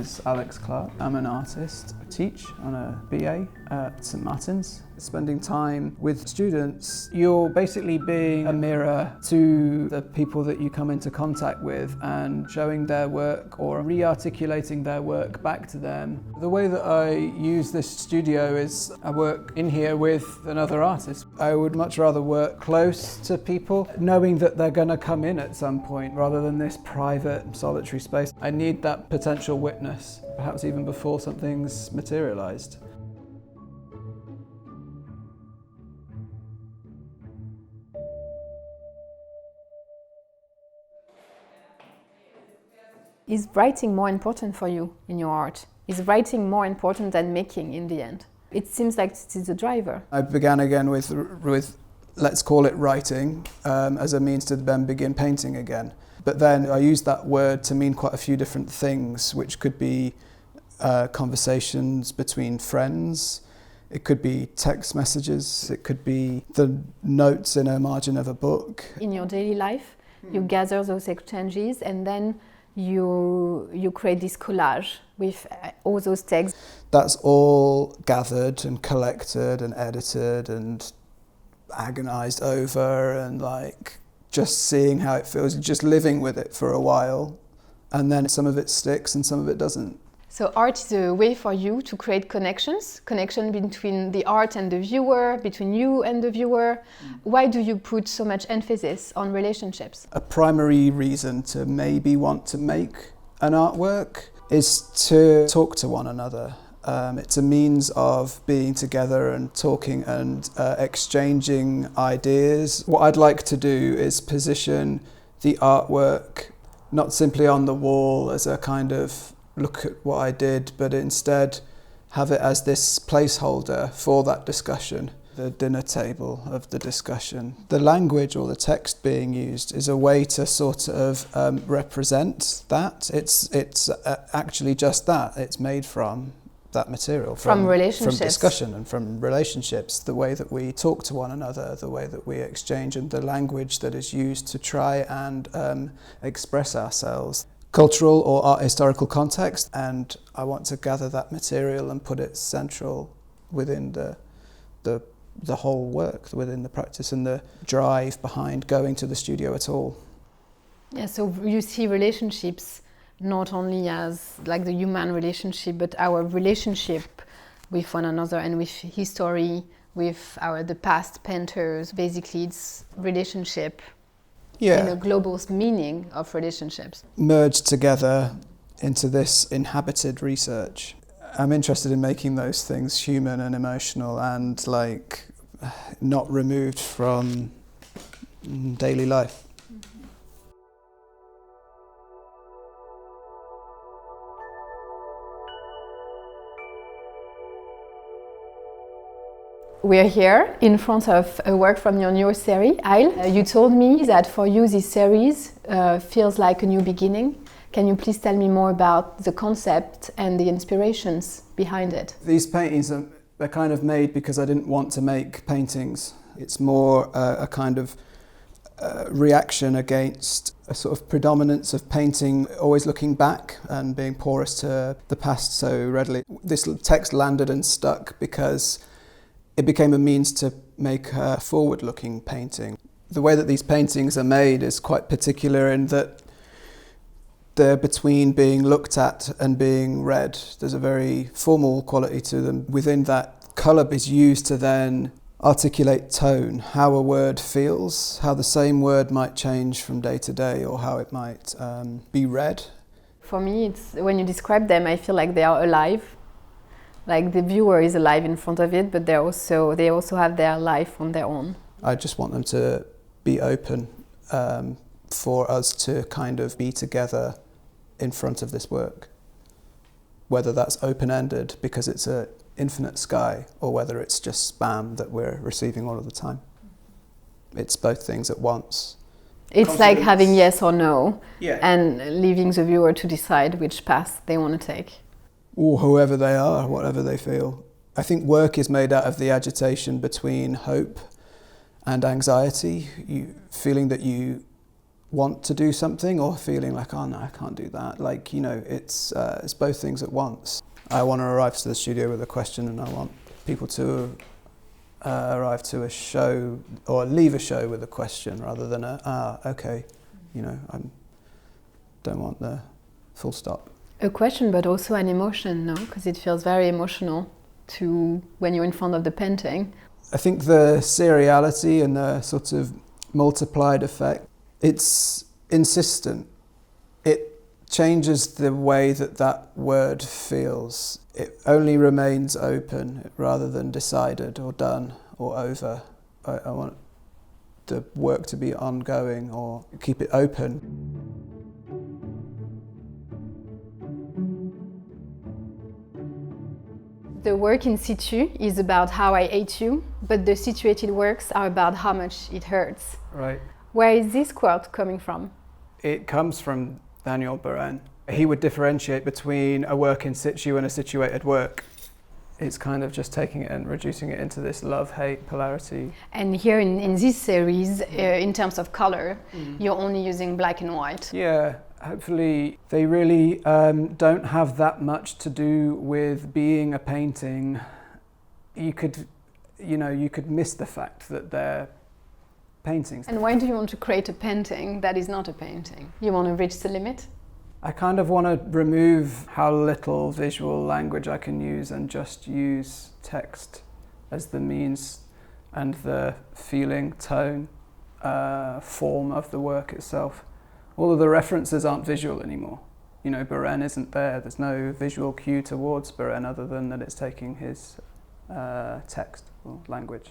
is Alex Clarke. I'm an artist. I teach on a BA at St Martin's. Spending time with students, you're basically being a mirror to the people that you come into contact with and showing their work or re-articulating their work back to them. The way that I use this studio is I work in here with another artist. I would much rather work close to people, knowing that they're going to come in at some point, rather than this private, solitary space. I need that potential witness, perhaps even before something's materialised. Is writing more important for you in your art? Is writing more important than making in the end? It seems like it is a driver. I began again with let's call it writing, as a means to then begin painting again. But then I used that word to mean quite a few different things, which could be conversations between friends, it could be text messages, it could be the notes in a margin of a book. In your daily life, you gather those exchanges and then you create this collage with all those texts. That's all gathered and collected and edited and agonized over and just seeing how it feels, just living with it for a while, and then some of it sticks and some of it doesn't. So art is a way for you to create connection between the art and the viewer, between you and the viewer. Why do you put so much emphasis on relationships? A primary reason to maybe want to make an artwork is to talk to one another. It's a means of being together and talking and exchanging ideas. What I'd like to do is position the artwork not simply on the wall as a kind of look at what I did, but instead have it as this placeholder for that discussion, the dinner table of the discussion. The language or the text being used is a way to sort of represent that. It's actually just that. It's made from that material. From relationships. From discussion and from relationships, the way that we talk to one another, the way that we exchange, and the language that is used to try and express ourselves. Cultural or art historical context, and I want to gather that material and put it central within the whole work, within the practice and the drive behind going to the studio at all. Yeah, so you see relationships not only as like the human relationship, but our relationship with one another and with history, with the past painters. Basically, it's relationship. Yeah. In a global meaning of relationships. Merged together into this inhabited research. I'm interested in making those things human and emotional and not removed from daily life. We're here in front of a work from your new series, Isle. You told me that for you this series feels like a new beginning. Can you please tell me more about the concept and the inspirations behind it? These paintings they're kind of made because I didn't want to make paintings. It's more a kind of reaction against a sort of predominance of painting, always looking back and being porous to the past so readily. This text landed and stuck because it became a means to make a forward-looking painting. The way that these paintings are made is quite particular in that they're between being looked at and being read. There's a very formal quality to them. Within that, colour is used to then articulate tone, how a word feels, how the same word might change from day to day, or how it might be read. For me, it's when you describe them, I feel like they are alive. Like the viewer is alive in front of it, but they also have their life on their own. I just want them to be open for us to kind of be together in front of this work. Whether that's open-ended because it's an infinite sky, or whether it's just spam that we're receiving all of the time. It's both things at once. It's like having yes or no, yeah, and leaving the viewer to decide which path they want to take. Or whoever they are, whatever they feel. I think work is made out of the agitation between hope and anxiety, feeling that you want to do something or feeling like, oh no, I can't do that. Like, you know, it's both things at once. I want to arrive to the studio with a question, and I want people to arrive to a show or leave a show with a question rather than okay, you know, I don't want the full stop. A question, but also an emotion, no? Because it feels very emotional when you're in front of the painting. I think the seriality and the sort of multiplied effect, it's insistent. It changes the way that word feels. It only remains open rather than decided or done or over. I want the work to be ongoing or keep it open. The work in situ is about how I hate you, but the situated works are about how much it hurts. Right. Where is this quote coming from? It comes from Daniel Buren. He would differentiate between a work in situ and a situated work. It's kind of just taking it and reducing it into this love-hate polarity. And here in this series, in terms of color, you're only using black and white. Yeah, hopefully they really don't have that much to do with being a painting. You could miss the fact that they're paintings. And why do you want to create a painting that is not a painting? You want to reach the limit? I kind of want to remove how little visual language I can use and just use text as the means and the feeling, tone, form of the work itself. All of the references aren't visual anymore. You know, Buren isn't there. There's no visual cue towards Buren other than that it's taking his text or language.